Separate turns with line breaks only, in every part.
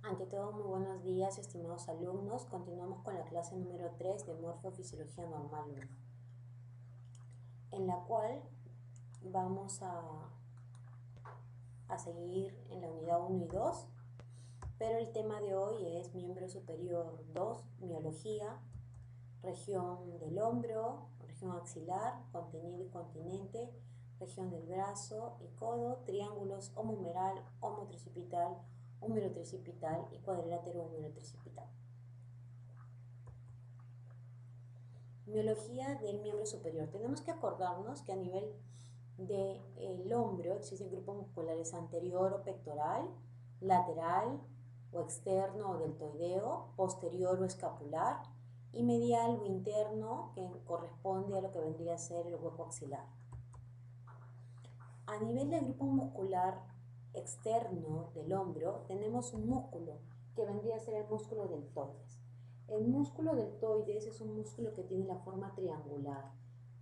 Ante todo, muy buenos días, estimados alumnos. Continuamos con la clase número 3 de Morfofisiología Normal 1, en la cual vamos a seguir en la unidad 1 y 2, pero el tema de hoy es miembro superior 2, miología, región del hombro, región axilar, contenido y continente, región del brazo y codo, triángulos homohumeral, homotricipital, húmero-tricipital y cuadrilátero húmero-tricipital. Miología del miembro superior. Tenemos que acordarnos que a nivel del hombro existen grupos musculares anterior o pectoral, lateral o externo o deltoideo, posterior o escapular y medial o interno, que corresponde a lo que vendría a ser el hueco axilar. A nivel del grupo muscular externo del hombro tenemos un músculo que vendría a ser el músculo deltoides. El músculo deltoides es un músculo que tiene la forma triangular,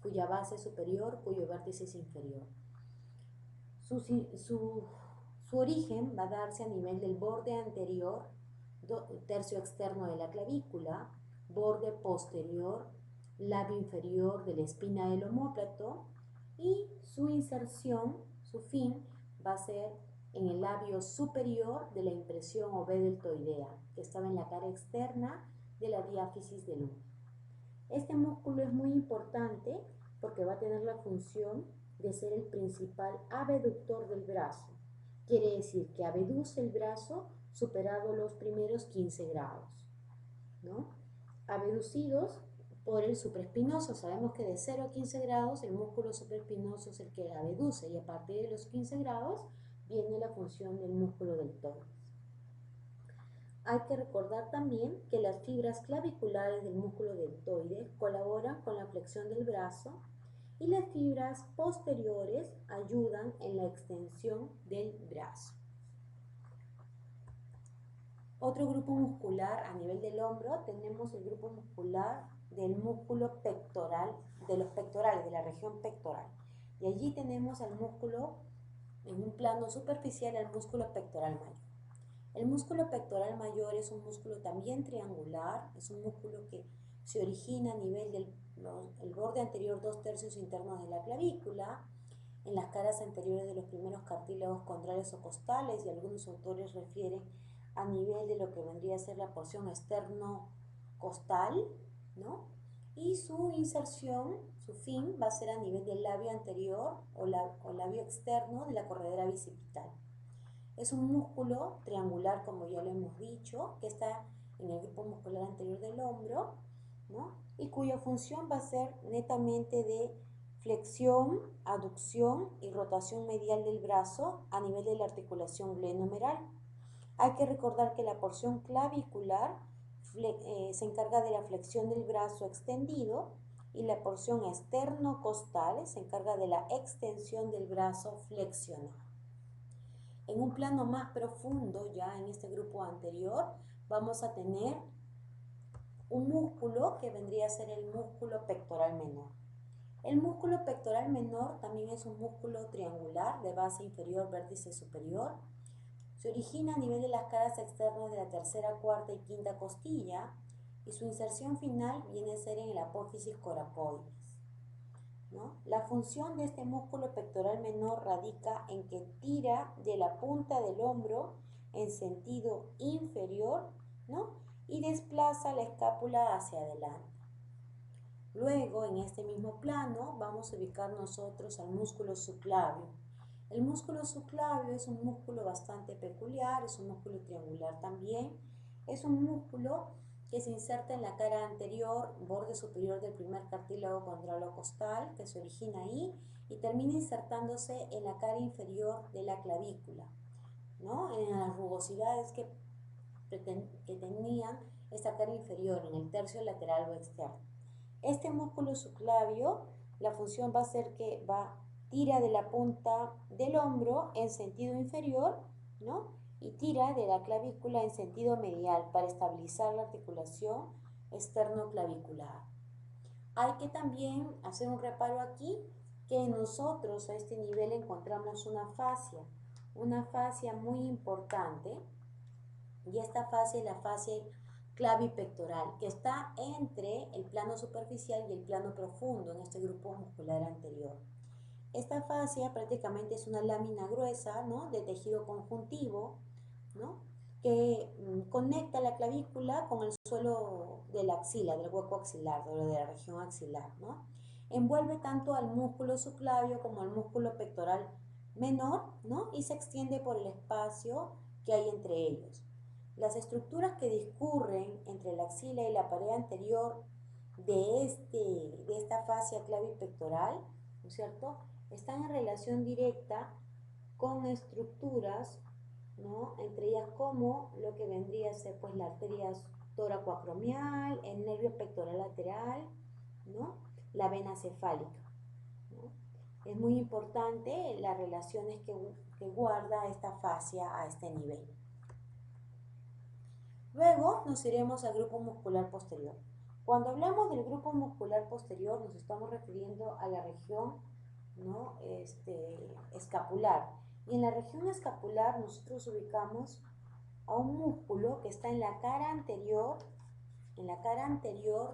cuya base es superior, cuyo vértice es inferior. Su origen va a darse a nivel del borde anterior, tercio externo de la clavícula, borde posterior, labio inferior de la espina del omóplato, y su inserción, su fin, va a ser en el labio superior de la impresión o B deltoidea, que estaba en la cara externa de la diáfisis del uno. Este músculo es muy importante porque va a tener la función de ser el principal abductor del brazo. Quiere decir que abduce el brazo superado los primeros 15 grados, ¿no? Abducidos por el supraespinoso. Sabemos que de 0 a 15 grados el músculo supraespinoso es el que abduce, y a partir de los 15 grados viene la función del músculo deltoides. Hay que recordar también que las fibras claviculares del músculo deltoide colaboran con la flexión del brazo, y las fibras posteriores ayudan en la extensión del brazo. Otro grupo muscular a nivel del hombro, tenemos el grupo muscular del músculo pectoral, de los pectorales, de la región pectoral. Y allí tenemos al músculo, en un plano superficial, al músculo pectoral mayor. El músculo pectoral mayor es un músculo también triangular, es un músculo que se origina a nivel del borde anterior 2/3 internos de la clavícula, en las caras anteriores de los primeros cartílagos condrales o costales, y algunos autores refieren a nivel de lo que vendría a ser la porción externo-costal, ¿no? Y su inserción, su fin, va a ser a nivel del labio anterior o labio externo de la corredera bicipital. Es un músculo triangular, como ya lo hemos dicho, que está en el grupo muscular anterior del hombro, ¿no? Y cuya función va a ser netamente de flexión, aducción y rotación medial del brazo a nivel de la articulación glenohumeral. Hay que recordar que la porción clavicular se encarga de la flexión del brazo extendido, y la porción externo-costal se encarga de la extensión del brazo flexionado. En un plano más profundo, ya en este grupo anterior, vamos a tener un músculo que vendría a ser el músculo pectoral menor. El músculo pectoral menor también es un músculo triangular de base inferior, vértice superior. Se origina a nivel de las caras externas de la tercera, cuarta y quinta costilla, y su inserción final viene a ser en el apófisis coracoides, ¿no? La función de este músculo pectoral menor radica en que tira de la punta del hombro en sentido inferior, ¿no? Y desplaza la escápula hacia adelante. Luego, en este mismo plano, vamos a ubicar nosotros al músculo subclavio. El músculo subclavio es un músculo bastante peculiar, es un músculo triangular también. Es un músculo que se inserta en la cara anterior, borde superior del primer cartílago condrolocostal, que se origina ahí y termina insertándose en la cara inferior de la clavícula, ¿no? En las rugosidades que tenían esta cara inferior, en el tercio lateral o externo. Este músculo subclavio, la función va a ser que tira de la punta del hombro en sentido inferior, ¿no? Y tira de la clavícula en sentido medial para estabilizar la articulación externo-clavicular. Hay que también hacer un reparo aquí, que nosotros a este nivel encontramos una fascia muy importante, Y esta fascia es la fascia clavipectoral, que está entre el plano superficial y el plano profundo en este grupo muscular anterior. Esta fascia prácticamente es una lámina gruesa, ¿no?, de tejido conjuntivo, ¿no?, que conecta la clavícula con el suelo de la axila, del hueco axilar, de la región axilar, ¿no? Envuelve tanto al músculo subclavio como al músculo pectoral menor, ¿no?, y se extiende por el espacio que hay entre ellos. Las estructuras que discurren entre la axila y la pared anterior de esta fascia clavipectoral, ¿no es cierto?, están en relación directa con estructuras, ¿no?, entre ellas como lo que vendría a ser pues la arteria toracoacromial, el nervio pectoral lateral, ¿no?, la vena cefálica, ¿no? Es muy importante las relaciones que guarda esta fascia a este nivel. Luego nos iremos al grupo muscular posterior. Cuando hablamos del grupo muscular posterior nos estamos refiriendo a la región, ¿no?, escapular. Y en la región escapular nosotros ubicamos a un músculo que está en la cara anterior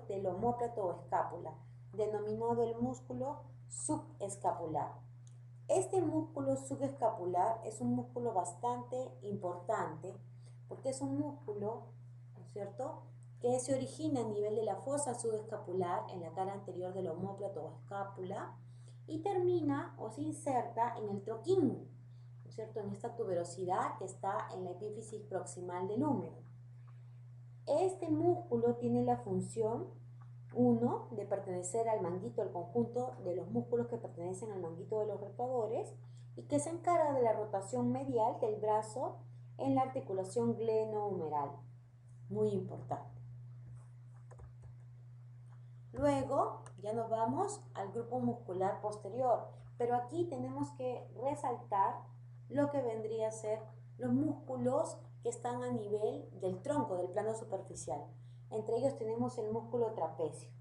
del omóplato o escápula, denominado el músculo subescapular. Este músculo subescapular es un músculo bastante importante porque es un músculo, ¿no es cierto?, que se origina a nivel de la fosa subescapular en la cara anterior del omóplato o escápula y termina o se inserta en el troquín, ¿no es cierto?, en esta tuberosidad que está en la epífisis proximal del húmero. Este músculo tiene la función, uno, de pertenecer al manguito, al conjunto de los músculos que pertenecen al manguito de los rotadores y que se encarga de la rotación medial del brazo en la articulación glenohumeral. Muy importante. Luego ya nos vamos al grupo muscular posterior, pero aquí tenemos que resaltar lo que vendría a ser los músculos que están a nivel del tronco, del plano superficial. Entre ellos tenemos el músculo trapecio.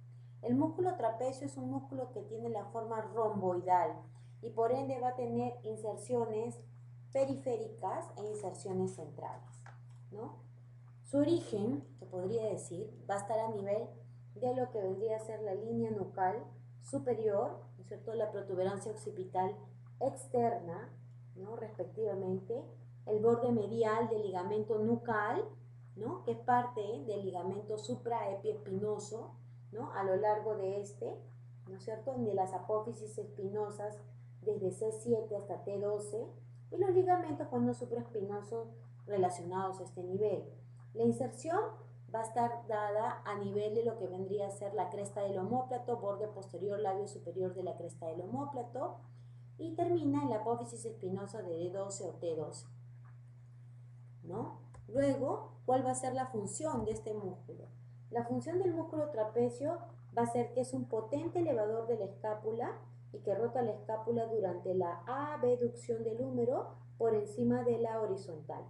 El músculo trapecio es un músculo que tiene la forma romboidal y por ende va a tener inserciones periféricas e inserciones centrales, ¿no? Su origen, se podría decir, va a estar a nivel de lo que vendría a ser la línea nucal superior, ¿no es cierto?, la protuberancia occipital externa, ¿no?, respectivamente, el borde medial del ligamento nucal, ¿no?, que es parte del ligamento supraepiespinoso, ¿no?, a lo largo de este, ¿no es cierto?, de las apófisis espinosas desde C7 hasta T12, y los ligamentos pues, no supraespinosos relacionados a este nivel. La inserción va a estar dada a nivel de lo que vendría a ser la cresta del omóplato, borde posterior, labio superior de la cresta del omóplato, y termina en la apófisis espinosa de D12 o T12, ¿no? Luego, ¿cuál va a ser la función de este músculo? La función del músculo trapecio va a ser que es un potente elevador de la escápula y que rota la escápula durante la abducción del húmero por encima de la horizontal.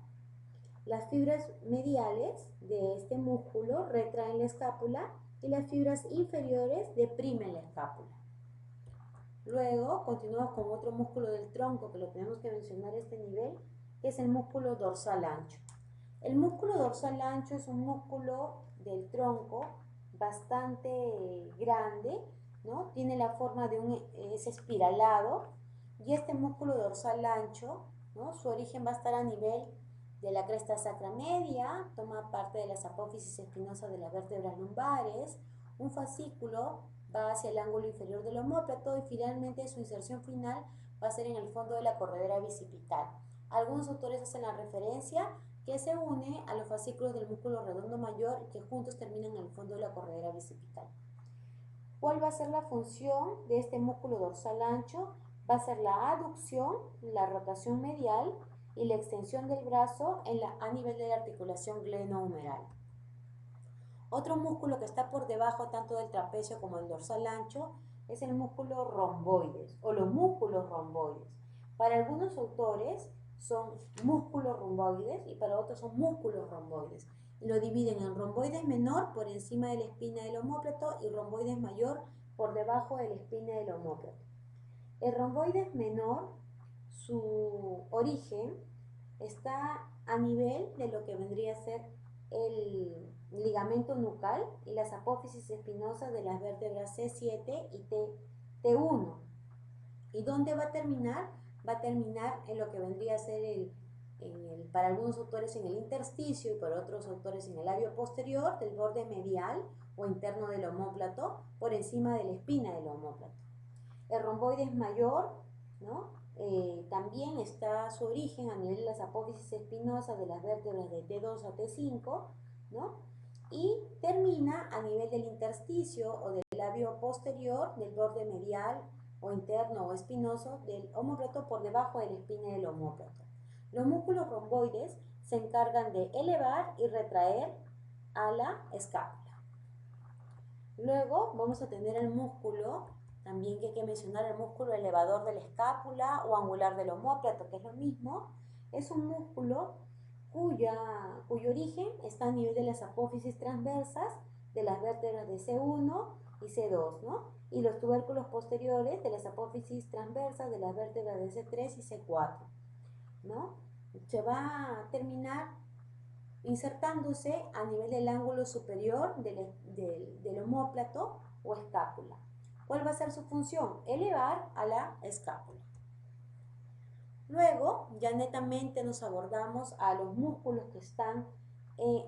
Las fibras mediales de este músculo retraen la escápula y las fibras inferiores deprimen la escápula. Luego continuamos con otro músculo del tronco que lo tenemos que mencionar a este nivel, que es el músculo dorsal ancho. El músculo dorsal ancho es un músculo del tronco bastante grande, ¿no? Tiene la forma de es espiralado, y este músculo dorsal ancho, ¿no?, su origen va a estar a nivel de la cresta sacra media, toma parte de las apófisis espinosas de las vértebras lumbares, un fascículo va hacia el ángulo inferior del omóplato y finalmente su inserción final va a ser en el fondo de la corredera bicipital. Algunos autores hacen la referencia que se une a los fascículos del músculo redondo mayor y que juntos terminan en el fondo de la corredera bicipital. ¿Cuál va a ser la función de este músculo dorsal ancho? Va a ser la aducción, la rotación medial y la extensión del brazo a nivel de la articulación glenohumeral. Otro músculo que está por debajo tanto del trapecio como del dorsal ancho es el músculo romboides o los músculos romboides. Para algunos autores son músculos romboides y para otros son músculos romboides. Lo dividen en romboides menor por encima de la espina del omóplato y romboides mayor por debajo de la espina del omóplato. El romboides menor, su origen está a nivel de lo que vendría a ser el ligamento nucal y las apófisis espinosas de las vértebras C7 y T1. ¿Y dónde va a terminar? Va a terminar en lo que vendría a ser para algunos autores en el intersticio y para otros autores en el labio posterior del borde medial o interno del omóplato por encima de la espina del omóplato. El romboides mayor, ¿no? También está su origen a nivel de las apófisis espinosas de las vértebras de T2 a T5, ¿no? Y termina a nivel del intersticio o del labio posterior del borde medial o interno o espinoso del omóplato por debajo de la espina del omóplato. Los músculos romboides se encargan de elevar y retraer a la escápula. Luego vamos a tener el músculo, también que hay que mencionar el músculo elevador de la escápula o angular del omóplato, que es lo mismo. Es un músculo cuyo origen está a nivel de las apófisis transversas de las vértebras de C1 y C2, ¿no? Y los tubérculos posteriores de las apófisis transversas de las vértebras de C3 y C4, ¿no? Se va a terminar insertándose a nivel del ángulo superior del omóplato o escápula. ¿Cuál va a ser su función? Elevar a la escápula. Luego, ya netamente nos abordamos a los músculos que están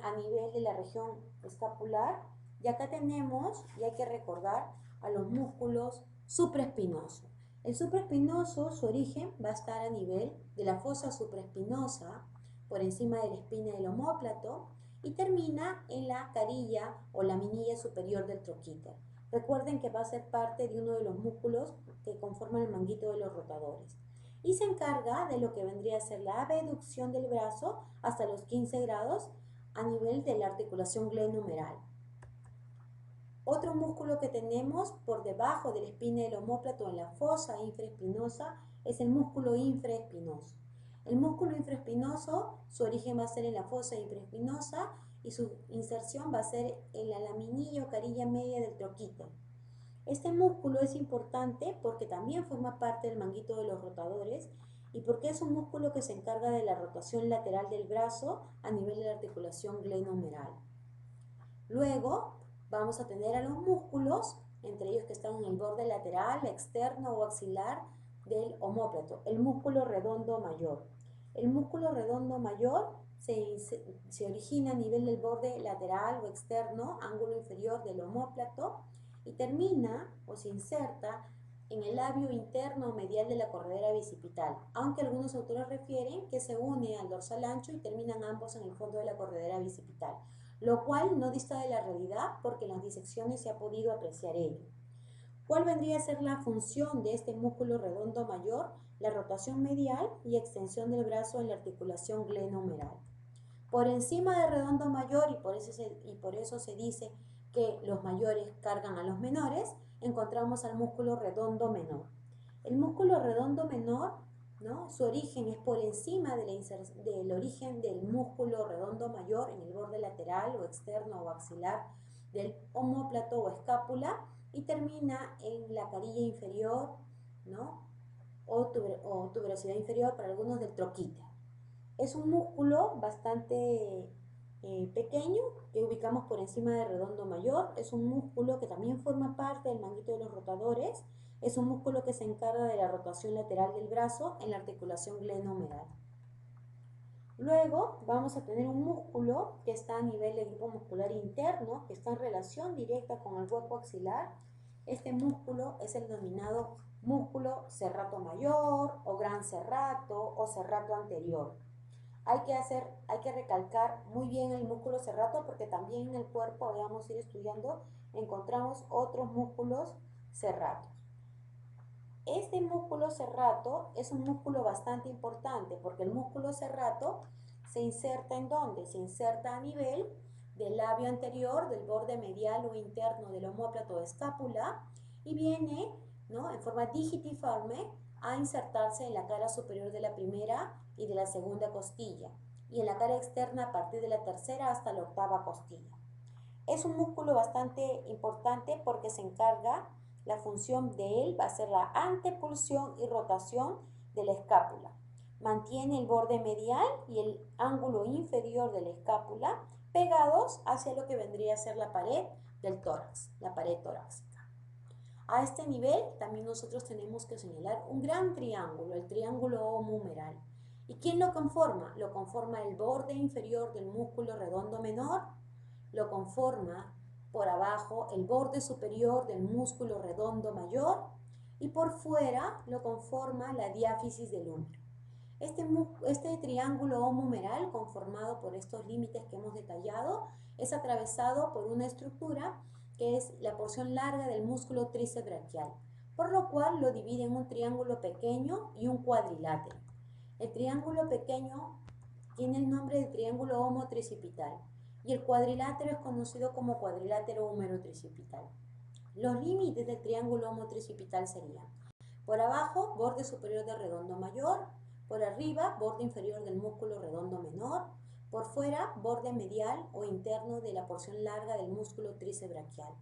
a nivel de la región escapular. Y acá tenemos, y hay que recordar, a los músculos supraespinosos. El supraespinoso, su origen va a estar a nivel de la fosa supraespinosa, por encima de la espina del omóplato, y termina en la carilla o laminilla superior del troquíter. Recuerden que va a ser parte de uno de los músculos que conforman el manguito de los rotadores. Y se encarga de lo que vendría a ser la abducción del brazo hasta los 15 grados a nivel de la articulación glenohumeral. Otro músculo que tenemos por debajo de la espina del omóplato en la fosa infraespinosa es el músculo infraespinoso. El músculo infraespinoso, su origen va a ser en la fosa infraespinosa y su inserción va a ser en la laminilla o carilla media del troquíter. Este músculo es importante porque también forma parte del manguito de los rotadores y porque es un músculo que se encarga de la rotación lateral del brazo a nivel de la articulación glenohumeral. Luego vamos a tener a los músculos, entre ellos que están en el borde lateral, externo o axilar del omóplato, el músculo redondo mayor. El músculo redondo mayor se origina a nivel del borde lateral o externo, ángulo inferior del omóplato, y termina o se inserta en el labio interno o medial de la corredera bicipital, aunque algunos autores refieren que se une al dorsal ancho y terminan ambos en el fondo de la corredera bicipital, lo cual no dista de la realidad porque en las disecciones se ha podido apreciar ello. ¿Cuál vendría a ser la función de este músculo redondo mayor? La rotación medial y extensión del brazo en la articulación glenohumeral. Por encima del redondo mayor, y por eso se dice que los mayores cargan a los menores, encontramos al músculo redondo menor. El músculo redondo menor, ¿no? Su origen es por encima del origen del músculo redondo mayor en el borde lateral o externo o axilar del omóplato o escápula y termina en la carilla inferior, ¿no? o tuberosidad inferior para algunos del troquíter. Es un músculo bastante pequeño que ubicamos por encima del redondo mayor. Es un músculo que también forma parte del manguito de los rotadores. Es un músculo que se encarga de la rotación lateral del brazo en la articulación glenohumeral. Luego vamos a tener un músculo que está a nivel del grupo muscular interno, que está en relación directa con el hueco axilar. Este músculo es el denominado músculo serrato mayor o gran serrato o serrato anterior. Hay que recalcar muy bien el músculo serrato porque también en el cuerpo, vamos a ir estudiando, encontramos otros músculos serratos. Este músculo serrato es un músculo bastante importante porque el músculo serrato se inserta ¿en dónde? Se inserta a nivel del labio anterior, del borde medial o interno del omóplato o escápula y viene, ¿no?, en forma digitiforme a insertarse en la cara superior de la primera y de la segunda costilla y en la cara externa a partir de la tercera hasta la octava costilla. Es un músculo bastante importante porque se encarga, la función de él va a ser la antepulsión y rotación de la escápula. mantiene el borde medial y el ángulo inferior de la escápula pegados hacia lo que vendría a ser la pared del tórax, la pared torácica. A este nivel también nosotros tenemos que señalar un gran triángulo, el triángulo omohumeral. ¿Y quién lo conforma? Lo conforma el borde inferior del músculo redondo menor, lo conforma por abajo el borde superior del músculo redondo mayor y por fuera lo conforma la diáfisis del húmero. Este triángulo omohumeral, conformado por estos límites que hemos detallado, es atravesado por una estructura que es la porción larga del músculo tríceps braquial, por lo cual lo divide en un triángulo pequeño y un cuadrilátero. El triángulo pequeño tiene el nombre de triángulo homotricipital y el cuadrilátero es conocido como cuadrilátero húmero-tricipital. Los límites del triángulo homotricipital serían: por abajo, borde superior del redondo mayor; por arriba, borde inferior del músculo redondo menor; por fuera, borde medial o interno de la porción larga del músculo tríceps braquial.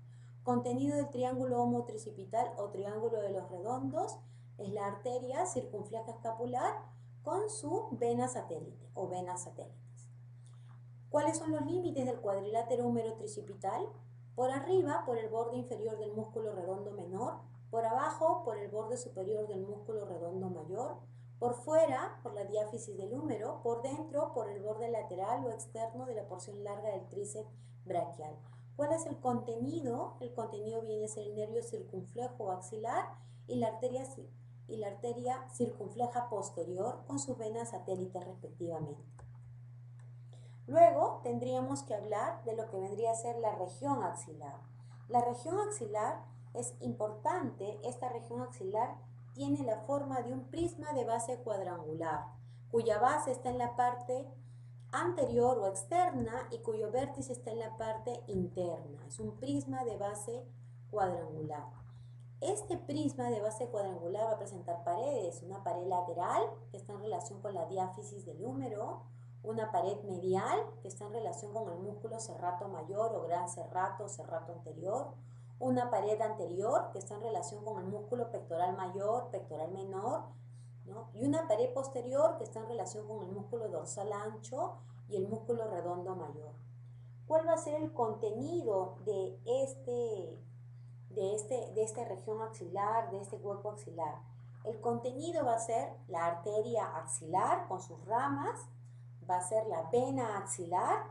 Contenido del triángulo homotricipital o triángulo de los redondos es la arteria circunfleja escapular con su vena satélite o venas satélites. ¿Cuáles son los límites del cuadrilátero húmero-tricipital? Por arriba, por el borde inferior del músculo redondo menor; por abajo, por el borde superior del músculo redondo mayor; por fuera, por la diáfisis del húmero; por dentro, por el borde lateral o externo de la porción larga del tríceps braquial. ¿Cuál es el contenido? El contenido viene a ser el nervio circunflejo o axilar y la arteria circunfleja posterior con sus venas satélites respectivamente. Luego tendríamos que hablar de lo que vendría a ser la región axilar. La región axilar es importante. Esta región axilar tiene la forma de un prisma de base cuadrangular, cuya base está en la parte anterior o externa y cuyo vértice está en la parte interna. Es un prisma de base cuadrangular. Este prisma de base cuadrangular va a presentar paredes: una pared lateral que está en relación con la diáfisis del húmero, una pared medial que está en relación con el músculo serrato mayor o gran serrato o serrato anterior, una pared anterior que está en relación con el músculo pectoral mayor, pectoral menor, ¿no? Y una pared posterior que está en relación con el músculo dorsal ancho y el músculo redondo mayor. ¿Cuál va a ser el contenido de esta región axilar, de este hueco axilar? El contenido va a ser la arteria axilar con sus ramas, va a ser la vena axilar,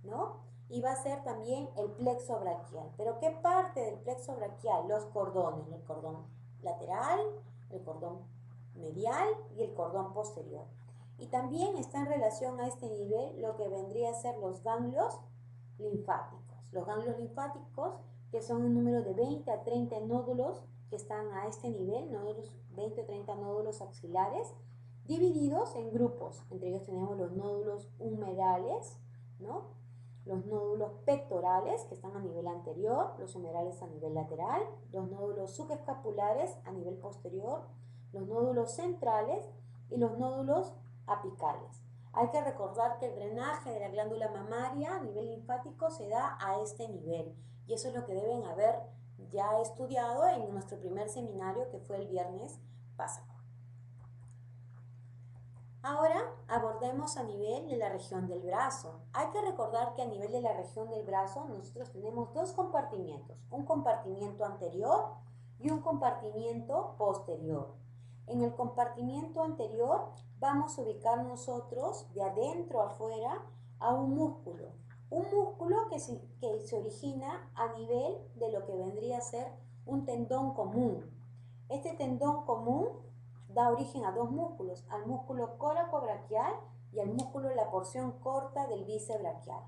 ¿no? Y va a ser también el plexo braquial. ¿Pero qué parte del plexo braquial? Los cordones, el cordón lateral, el cordón medial y el cordón posterior. Y también está en relación a este nivel lo que vendría a ser los ganglios linfáticos. Los ganglios linfáticos, que son un número de 20 a 30 nódulos que están a este nivel, nódulos, 20 o 30 nódulos axilares, divididos en grupos. Entre ellos tenemos los nódulos humerales, ¿no? Los nódulos pectorales, que están a nivel anterior; los humerales a nivel lateral; los nódulos subescapulares a nivel posterior; los nódulos centrales y los nódulos apicales. Hay que recordar que el drenaje de la glándula mamaria a nivel linfático se da a este nivel, y eso es lo que deben haber ya estudiado en nuestro primer seminario, que fue el viernes pasado. Ahora abordemos a nivel de la región del brazo. Hay que recordar que a nivel de la región del brazo nosotros tenemos dos compartimientos: un compartimiento anterior y un compartimiento posterior. En el compartimiento anterior vamos a ubicar nosotros de adentro a afuera a un músculo que se origina a nivel de lo que vendría a ser un tendón común. Este tendón común da origen a dos músculos: al músculo coracobraquial y al músculo de la porción corta del bíceps braquial.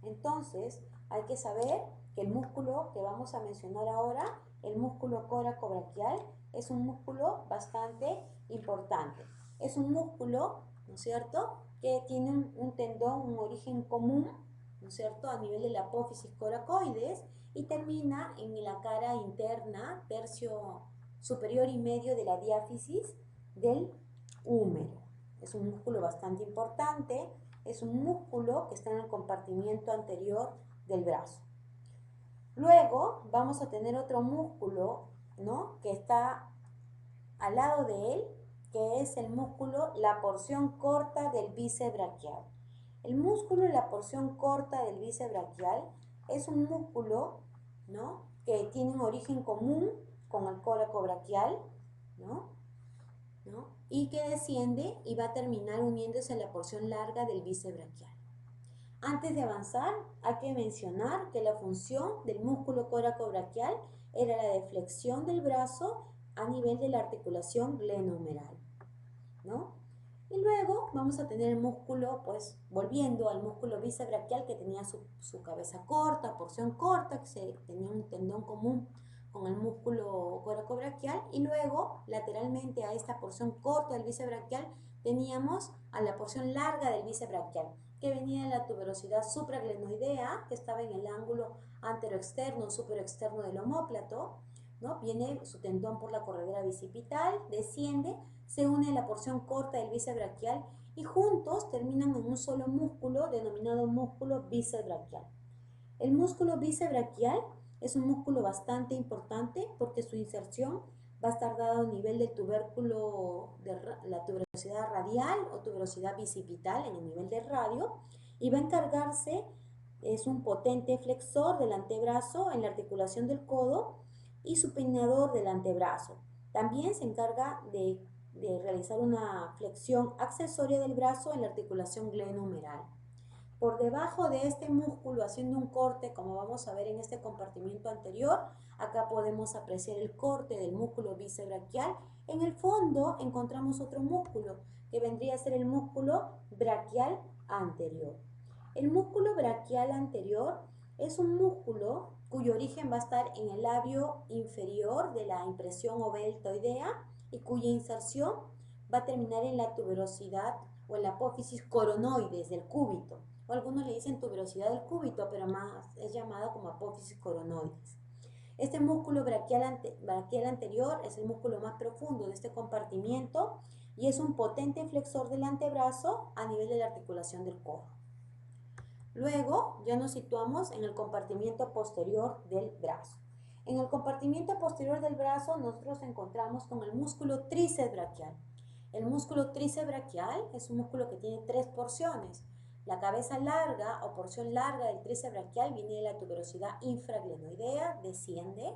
Entonces, hay que saber que el músculo que vamos a mencionar ahora, el músculo coracobraquial, es un músculo bastante importante. Es un músculo, ¿no es cierto?, que tiene un tendón, un origen común, ¿no es cierto?, a nivel de la apófisis coracoides y termina en la cara interna, tercio superior y medio de la diáfisis del húmero. Es un músculo bastante importante, es un músculo que está en el compartimiento anterior del brazo. Luego vamos a tener otro músculo, ¿no?, que está al lado de él, que es el músculo, la porción corta del bíceps braquial. El músculo de la porción corta del bíceps braquial es un músculo, ¿no?, que tiene un origen común con el coracobraquial, ¿no? Y que desciende y va a terminar uniéndose a la porción larga del bíceps braquial. Antes de avanzar, hay que mencionar que la función del músculo coracobraquial era la de flexión del brazo a nivel de la articulación glenohumeral, ¿no? Y luego vamos a tener el músculo, pues volviendo al músculo bíceps braquial, que tenía su cabeza corta, porción corta, que tenía un tendón común con el músculo coracobraquial, y luego lateralmente a esta porción corta del bíceps braquial teníamos a la porción larga del bíceps braquial, que venía de la tuberosidad supraglenoidea, que estaba en el ángulo anteroexterno, superoexterno del omóplato, ¿no? Viene su tendón por la corredera bicipital, desciende, se une a la porción corta del bíceps braquial y juntos terminan en un solo músculo denominado músculo bíceps braquial. El músculo bíceps braquial es un músculo bastante importante porque su inserción va a estar dada a un nivel del tubérculo, de la tuberosidad radial o tuberosidad bicipital en el nivel del radio, y va a encargarse, es un potente flexor del antebrazo en la articulación del codo y supinador del antebrazo. También se encarga de realizar una flexión accesoria del brazo en la articulación glenohumeral. Por debajo de este músculo, haciendo un corte, como vamos a ver en este compartimiento anterior, acá podemos apreciar el corte del músculo bíceps braquial. En el fondo encontramos otro músculo, que vendría a ser el músculo braquial anterior. El músculo braquial anterior es un músculo cuyo origen va a estar en el labio inferior de la impresión oveltoidea y cuya inserción va a terminar en la tuberosidad o en la apófisis coronoides del cúbito, o algunos le dicen tuberosidad del cúbito, pero más es llamada como apófisis coronoides. Este músculo braquial anterior es el músculo más profundo de este compartimiento y es un potente flexor del antebrazo a nivel de la articulación del codo. Luego ya nos situamos en el compartimiento posterior del brazo. En el compartimiento posterior del brazo nosotros encontramos con el músculo tríceps braquial. El músculo tríceps braquial es un músculo que tiene tres porciones. La cabeza larga o porción larga del tríceps braquial viene de la tuberosidad infraglenoidea, desciende.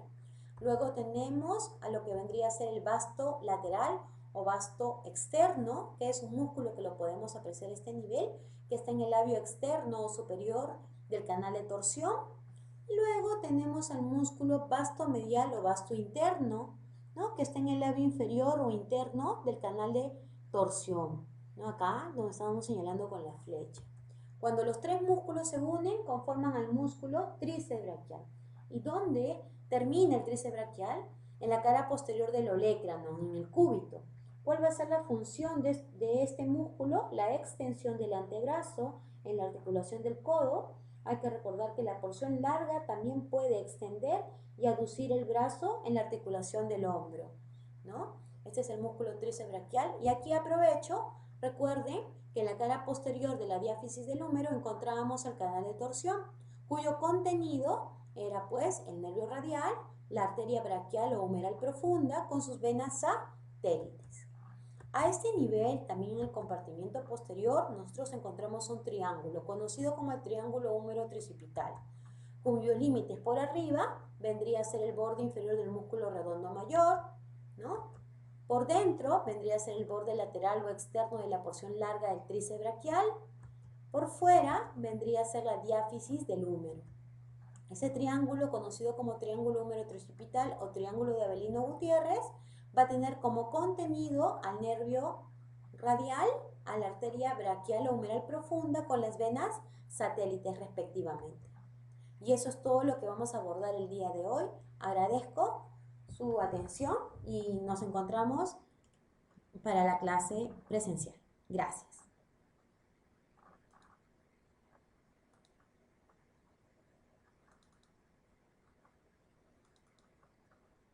Luego tenemos a lo que vendría a ser el vasto lateral o vasto externo, que es un músculo que lo podemos apreciar a este nivel, que está en el labio externo o superior del canal de torsión. Y luego tenemos al músculo vasto medial o vasto interno, ¿no?, que está en el labio inferior o interno del canal de torsión, ¿no?, acá donde estamos señalando con la flecha. Cuando los tres músculos se unen, conforman al músculo tríceps braquial. ¿Y dónde termina el tríceps braquial? En la cara posterior del olecrano, en el cúbito. ¿Cuál va a ser la función de este músculo? La extensión del antebrazo en la articulación del codo. Hay que recordar que la porción larga también puede extender y aducir el brazo en la articulación del hombro, ¿no? Este es el músculo tríceps braquial. Y aquí aprovecho, recuerden que en la cara posterior de la diáfisis del húmero encontrábamos el canal de torsión, cuyo contenido era pues el nervio radial, la arteria braquial o humeral profunda con sus venas satélites. A este nivel, también en el compartimiento posterior, nosotros encontramos un triángulo, conocido como el triángulo húmero-tricipital, cuyos límites por arriba vendría a ser el borde inferior del músculo redondo mayor, ¿no? Por dentro vendría a ser el borde lateral o externo de la porción larga del tríceps braquial. Por fuera vendría a ser la diáfisis del húmero. Ese triángulo, conocido como triángulo húmero-tricipital o triángulo de Avelino Gutiérrez, va a tener como contenido al nervio radial, a la arteria braquial o humeral profunda con las venas satélites respectivamente. Y eso es todo lo que vamos a abordar el día de hoy. Agradezco su atención y nos encontramos para la clase presencial. Gracias.